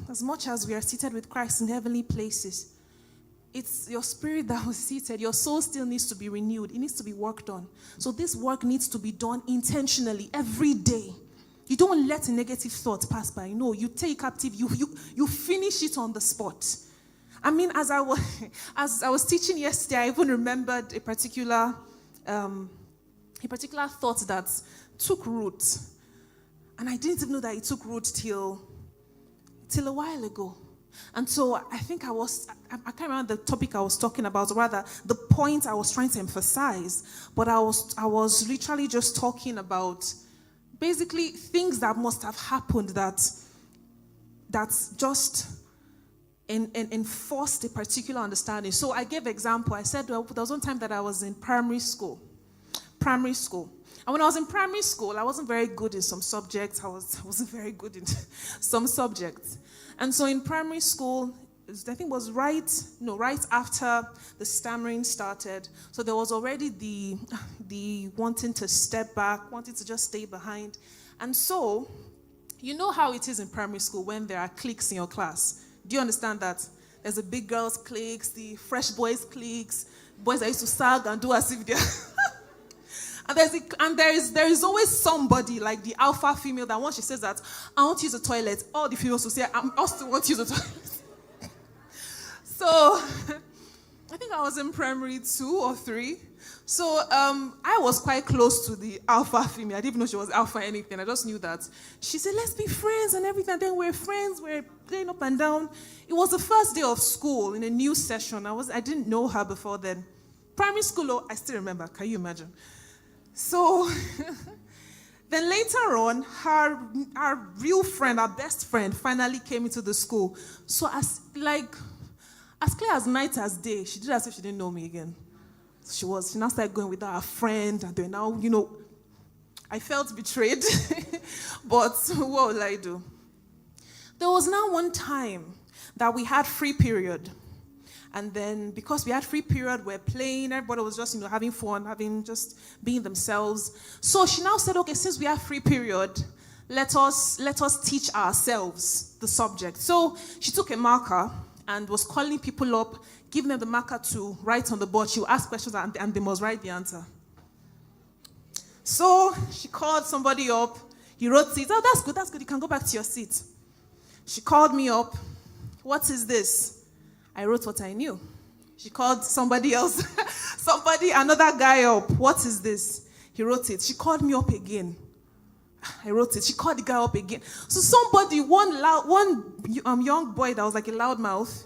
as much as we are seated with Christ in heavenly places, it's your spirit that was seated. Your soul still needs to be renewed. It needs to be worked on. So this work needs to be done intentionally every day. You don't let a negative thought pass by. No, you take captive. You finish it on the spot. I mean, as I was teaching yesterday, I even remembered a particular thought that took root, and I didn't even know that it took root till a while ago. And so I think I can't remember the topic I was talking about, or rather the point I was trying to emphasize, but I was literally just talking about basically things that must have happened that's just enforced a particular understanding. So I gave example. I said there was one time that I was in primary school. And when I was in primary school, I wasn't very good in some subjects. I wasn't very good in some subjects. And so in primary school, I think it was right after the stammering started. So there was already the wanting to step back, wanting to just stay behind. And so, you know how it is in primary school when there are cliques in your class. Do you understand that? There's the big girls cliques, the fresh boys cliques, boys that used to sag and do as if they're... And there is always somebody like the alpha female that once she says that, I want to use the toilet, all the females will say, I also want to use the toilet. So, I think I was in primary 2 or 3. So, I was quite close to the alpha female. I didn't even know she was alpha anything. I just knew that. She said, let's be friends and everything. And then we're friends. We're playing up and down. It was the first day of school in a new session. I didn't know her before then. Primary school, I still remember. Can you imagine? So, then later on, our real friend, our best friend, finally came into the school. So as clear as night as day, she did as if she didn't know me again. She now started going with her friend, and then now, I felt betrayed. But what will I do? There was now one time that we had free period. And then because we had free period, we're playing, everybody was just, having fun, just being themselves. So she now said, okay, since we have free period, let us teach ourselves the subject. So she took a marker and was calling people up, giving them the marker to write on the board. She would ask questions and they must write the answer. So she called somebody up. He wrote it. Oh, that's good. You can go back to your seat. She called me up. What is this? I wrote what I knew. She called somebody else, another guy up. What is this? He wrote it. She called me up again. I wrote it. She called the guy up again. So somebody, one young boy that was like a loudmouth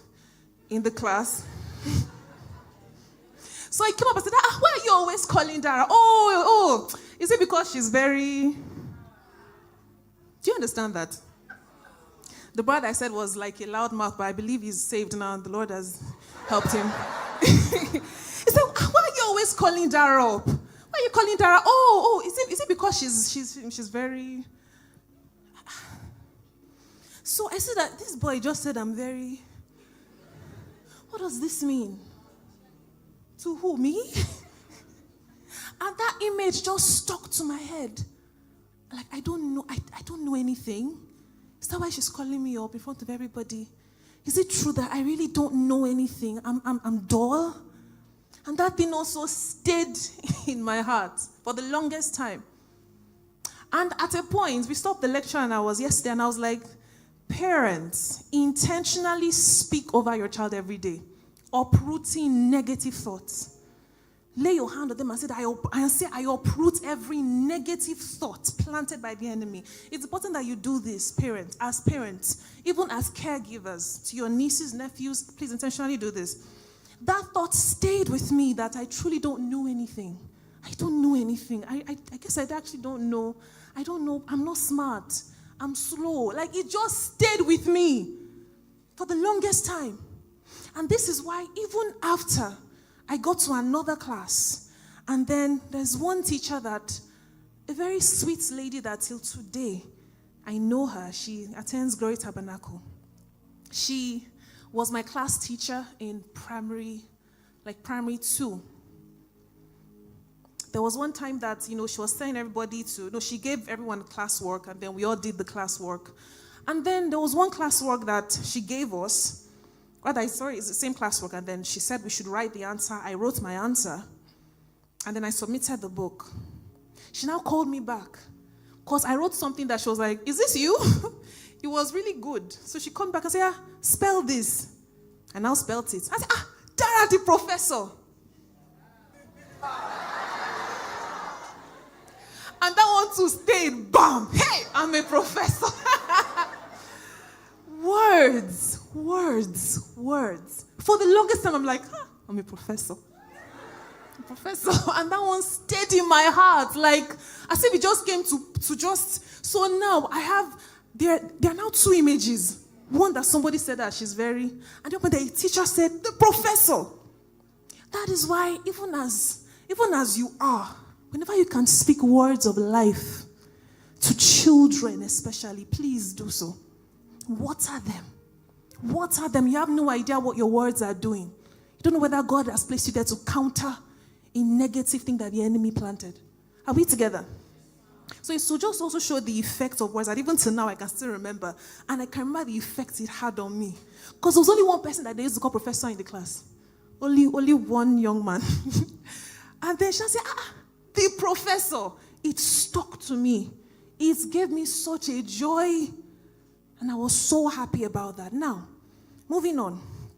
in the class. So he came up and said, why are you always calling Dara? Oh, is it because she's very... Do you understand that? The brother I said was like a loudmouth, but I believe he's saved now and the Lord has helped him. He said, why are you always calling Dara up? Why are you calling Dara? Oh, is it because she's very... So I said that this boy just said I'm very... What does this mean? To who, me? And that image just stuck to my head. Like, I don't know anything. Is that why she's calling me up in front of everybody? Is it true that I really don't know anything? I'm dull? And that thing also stayed in my heart for the longest time. And at a point, we stopped the lecture and I was like, parents, intentionally speak over your child every day, uprooting negative thoughts. Lay your hand on them and say, I uproot every negative thought planted by the enemy. It's important that you do this, as parents, even as caregivers, to your nieces, nephews, please intentionally do this. That thought stayed with me that I truly don't know anything. I don't know anything. I guess I actually don't know. I don't know. I'm not smart. I'm slow. Like, it just stayed with me for the longest time. And this is why even after I got to another class, and then there's one teacher a very sweet lady that till today, I know her. She attends Glory Tabernacle. She was my class teacher in primary 2. There was one time that, she was telling everybody she gave everyone classwork, and then we all did the classwork. And then there was one classwork that she gave us. It's the same classwork. And then she said we should write the answer. I wrote my answer. And then I submitted the book. She now called me back. Because I wrote something that she was like, is this you? It was really good. So she called me back and said, spell this. I now spelled it. I said, Dara the professor. And that one too stayed, bam. Hey, I'm a professor. Words. For the longest time, I'm like, I'm a professor. And that one stayed in my heart. Like, as if it just came to just. So now I have, there are now two images. One that somebody said that she's very, and the other the teacher said, the professor. That is why, even as you are, whenever you can speak words of life to children especially, please do so. Water them. You have no idea what your words are doing. You don't know whether God has placed you there to counter a negative thing that the enemy planted. Are we together? So it's to just also show the effect of words that even till now I can still remember. And I can remember the effect it had on me. Because there was only one person that they used to call professor in the class. Only one young man. And then she said, the professor. It stuck to me. It gave me such a joy. And I was so happy about that. Now, moving on.